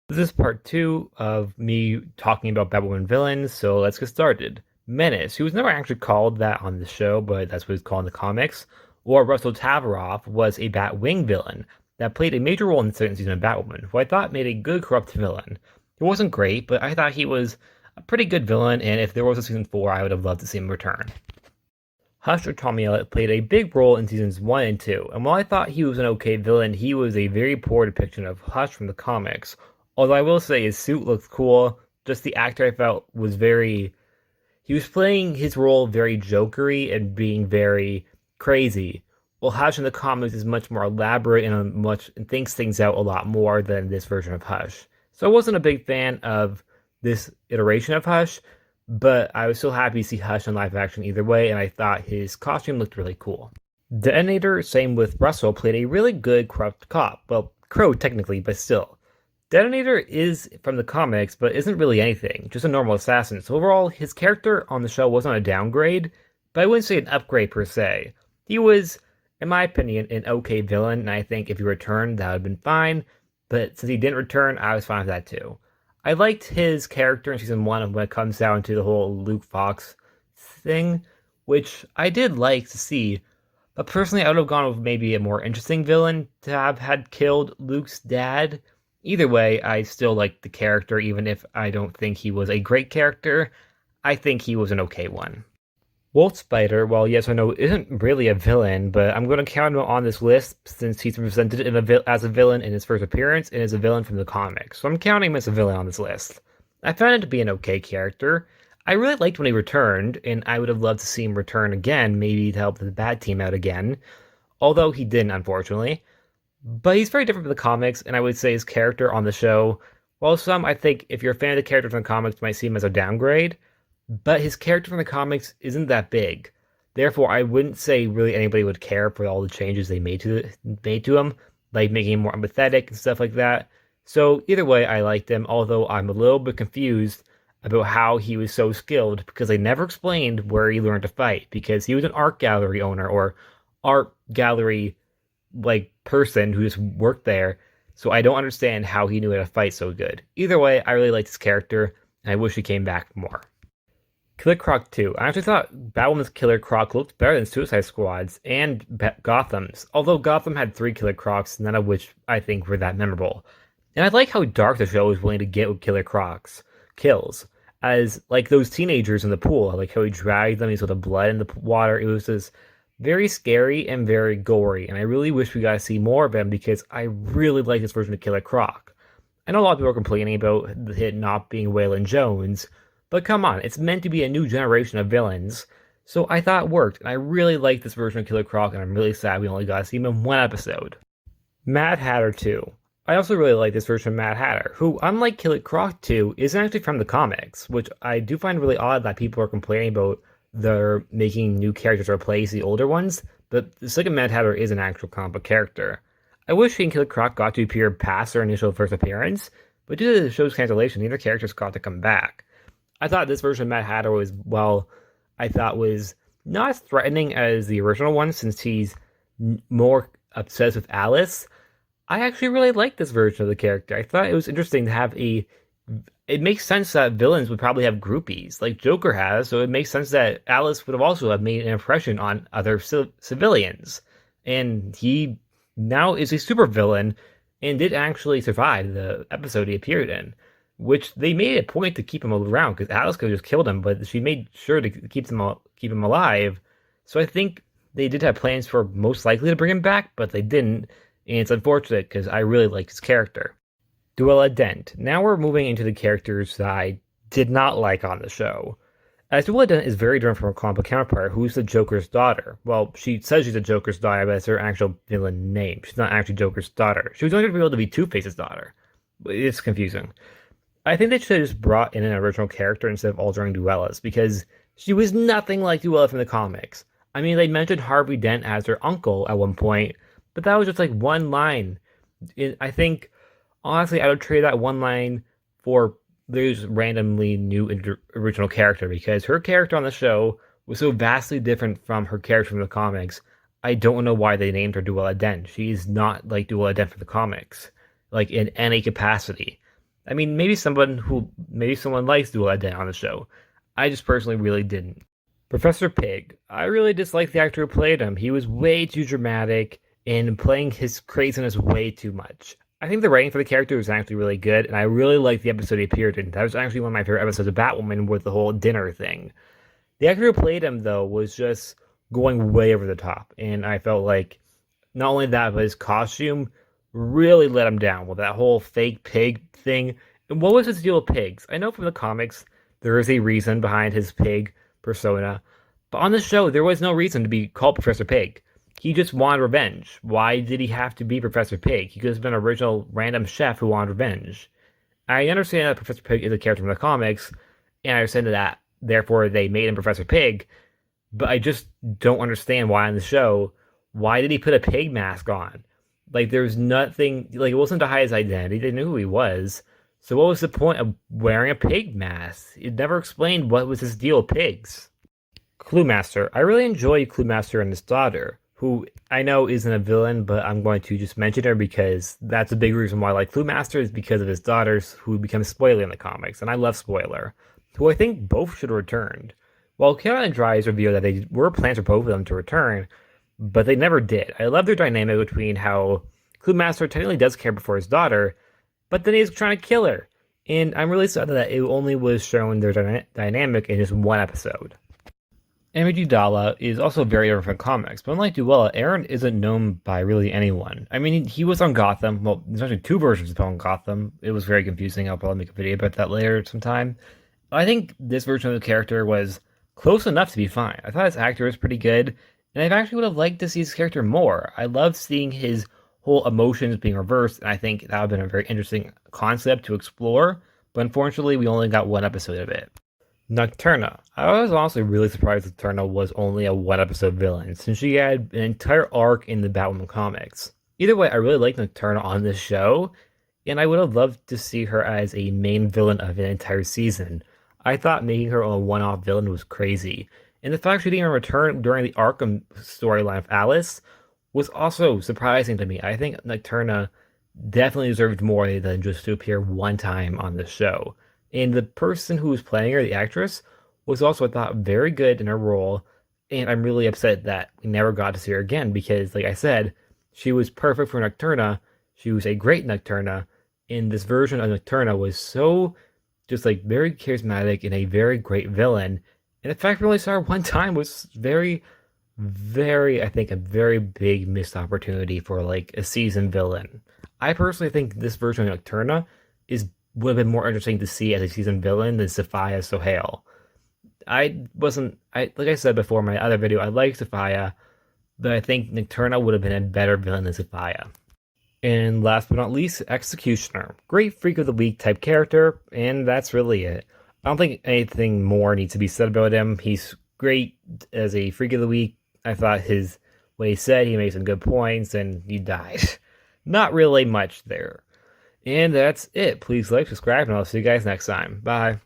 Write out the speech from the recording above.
This is part two of me talking about Batwoman villains, so let's get started. Menace, who was never actually called that on the show, but that's what he's called in the comics, or Russel Tavaroff, was a Batwing villain that played a major role in the second season of Batwoman, who I thought made a good corrupt villain. He wasn't great, but I thought he was a pretty good villain, and if there was a season 4, I would have loved to see him return. Hush, or Tommy Elliot, played a big role in seasons 1 and 2, and while I thought he was an okay villain, he was a very poor depiction of Hush from the comics. Although I will say his suit looked cool, just the actor I felt was very. He was playing his role very jokery and being very crazy. While Hush in the comics is much more elaborate and thinks things out a lot more than this version of Hush. So I wasn't a big fan of this iteration of Hush, but I was still happy to see Hush in live action either way, and I thought his costume looked really cool. Detonator, same with Russell, played a really good corrupt cop. Well, Crow technically, but still. Detonator is from the comics, but isn't really anything, just a normal assassin. So overall, his character on the show wasn't a downgrade, but I wouldn't say an upgrade per se. He was, in my opinion, an okay villain, and I think if he returned, that would have been fine. But since he didn't return, I was fine with that too. I liked his character in season 1 when it comes down to the whole Luke Fox thing, which I did like to see. But personally, I would have gone with maybe a more interesting villain to have had killed Luke's dad. Either way, I still like the character, even if I don't think he was a great character. I think he was an okay one. Wolf Spider, well, yes or no, isn't really a villain, but I'm going to count him on this list since he's presented as a villain in his first appearance and is a villain from the comics. So I'm counting him as a villain on this list. I found him to be an okay character. I really liked when he returned, and I would have loved to see him return again, maybe to help the Bat Team out again. Although he didn't, unfortunately. But he's very different from the comics, and I would say his character on the show, while some, I think, if you're a fan of the character from the comics, might see him as a downgrade, but his character from the comics isn't that big. Therefore, I wouldn't say really anybody would care for all the changes they made to him, like making him more empathetic and stuff like that. So either way, I liked him, although I'm a little bit confused about how he was so skilled, because they never explained where he learned to fight, because he was an art gallery owner, or art gallery person who just worked there, so I don't understand how he knew how to fight so good. Either way, I really liked his character, and I wish he came back more. Killer Croc 2. I actually thought Batwoman's Killer Croc looked better than Suicide Squad's and Gotham's, although Gotham had 3 Killer Crocs, none of which I think were that memorable. And I like how dark the show was willing to get with Killer Croc's kills, as like those teenagers in the pool, like how he dragged them, he saw the blood in the water. It was just very scary and very gory, and I really wish we got to see more of him because I really like this version of Killer Croc. I know a lot of people are complaining about it not being Waylon Jones, but come on, it's meant to be a new generation of villains, so I thought it worked, and I really like this version of Killer Croc, and I'm really sad we only got to see him in one episode. Mad Hatter 2. I also really like this version of Mad Hatter, who, unlike Killer Croc 2, isn't actually from the comics, which I do find really odd that people are complaining about they're making new characters replace the older ones, but the second Mad Hatter is an actual comic book character. I wish he and Killer Croc got to appear past their initial first appearance, but due to the show's cancellation, neither characters got to come back. I thought this version of Mad Hatter was, well, I thought was not as threatening as the original one since he's more obsessed with Alice. I actually really liked this version of the character. I thought it was interesting to have it makes sense that villains would probably have groupies, like Joker has, so it makes sense that Alice would have also have made an impression on other civilians. And he now is a supervillain and did actually survive the episode he appeared in, which they made a point to keep him around, because Alice could have just killed him, but she made sure to keep him alive. So I think they did have plans for most likely to bring him back, but they didn't, and it's unfortunate because I really like his character. Duela Dent. Now we're moving into the characters that I did not like on the show. As Duela Dent is very different from her comic book counterpart, who's the Joker's daughter. Well, she says she's the Joker's daughter, but it's her actual villain name. She's not actually Joker's daughter. She was only revealed to be Two-Face's daughter. It's confusing. I think they should have just brought in an original character instead of altering Duela's, because she was nothing like Duela from the comics. I mean, they mentioned Harvey Dent as her uncle at one point, but that was just like one line. I think, honestly, I would trade that one line for this randomly new original character, because her character on the show was so vastly different from her character from the comics. I don't know why they named her Duela Dent. She's not like Duela Dent from the comics, like in any capacity. I mean, maybe someone likes Duela Dent on the show. I just personally really didn't. Professor Pig. I really disliked the actor who played him. He was way too dramatic and playing his craziness way too much. I think the writing for the character was actually really good, and I really liked the episode he appeared in. That was actually one of my favorite episodes of Batwoman with the whole dinner thing. The actor who played him, though, was just going way over the top, and I felt like not only that, but his costume really let him down with that whole fake pig thing. And what was his deal with pigs? I know from the comics there is a reason behind his pig persona, but on the show there was no reason to be called Professor Pig. He just wanted revenge. Why did he have to be Professor Pig? He could have been an original random chef who wanted revenge. I understand that Professor Pig is a character from the comics, and I understand that therefore they made him Professor Pig, but I just don't understand why on the show, why did he put a pig mask on? Like, there's nothing, like, it wasn't to hide his identity. They knew who he was. So what was the point of wearing a pig mask? It never explained what was his deal with pigs. Cluemaster. I really enjoy Cluemaster and his daughter, who I know isn't a villain, but I'm going to just mention her because that's a big reason why I like Cluemaster is because of his daughters, who become Spoiler in the comics, and I love Spoiler, who I think both should have returned. Well, Kara and Dry's revealed that they were plans for both of them to return, but they never did. I love their dynamic between how Cluemaster technically does care for his daughter, but then he's trying to kill her. And I'm really sad that it only was shown their dynamic in just one episode. Amity Dala is also very different from comics, but unlike Duela, Aaron isn't known by really anyone. I mean, he was on Gotham. Well, there's actually two versions of him on Gotham. It was very confusing. I'll probably make a video about that later sometime. I think this version of the character was close enough to be fine. I thought his actor was pretty good, and I actually would have liked to see his character more. I loved seeing his whole emotions being reversed, and I think that would have been a very interesting concept to explore, but unfortunately we only got one episode of it. Nocturna. I was honestly really surprised Nocturna was only a one-episode villain, since she had an entire arc in the Batwoman comics. Either way, I really like Nocturna on this show, and I would have loved to see her as a main villain of an entire season. I thought making her a one-off villain was crazy, and the fact she didn't even return during the Arkham storyline of Alice was also surprising to me. I think Nocturna definitely deserved more than just to appear one time on the show. And the person who was playing her, the actress, was also, I thought, very good in her role. And I'm really upset that we never got to see her again because, like I said, she was perfect for Nocturna. She was a great Nocturna. And this version of Nocturna was so just like very charismatic and a very great villain. And the fact we only saw her one time was very, very, I think, a very big missed opportunity for like a season villain. I personally think this version of Nocturna would have been more interesting to see as a season villain than Sophia Sohail. Like I said before in my other video, I like Sophia, but I think Nocturna would have been a better villain than Sophia. And last but not least, Executioner. Great Freak of the Week type character, and that's really it. I don't think anything more needs to be said about him. He's great as a Freak of the Week. I thought what he said, he made some good points, and he died. Not really much there. And that's it. Please like, subscribe, and I'll see you guys next time. Bye.